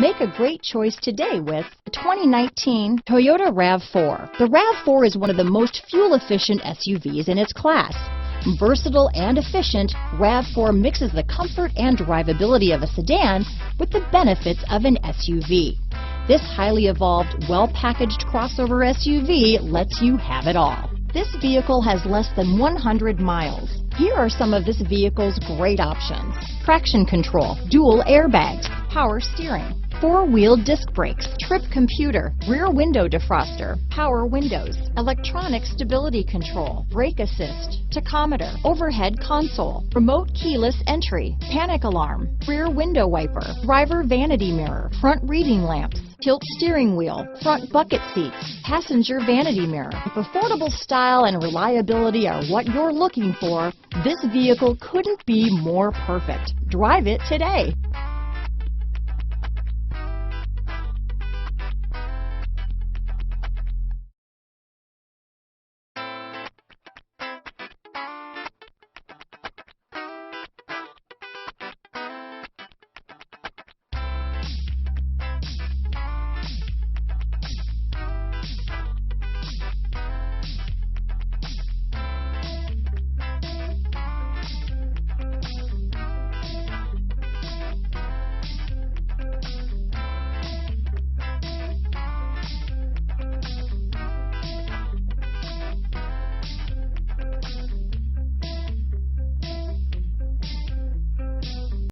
Make a great choice today with the 2019 Toyota RAV4. The RAV4 is one of the most fuel-efficient SUVs in its class. Versatile and efficient, RAV4 mixes the comfort and drivability of a sedan with the benefits of an SUV. This highly evolved, well-packaged crossover SUV lets you have it all. This vehicle has less than 100 miles. Here are some of this vehicle's great options: traction control, dual airbags, power steering, four-wheel disc brakes, trip computer, rear window defroster, power windows, electronic stability control, brake assist, tachometer, overhead console, remote keyless entry, panic alarm, rear window wiper, driver vanity mirror, front reading lamps, tilt steering wheel, front bucket seats, passenger vanity mirror. If affordable style and reliability are what you're looking for, this vehicle couldn't be more perfect. Drive it today.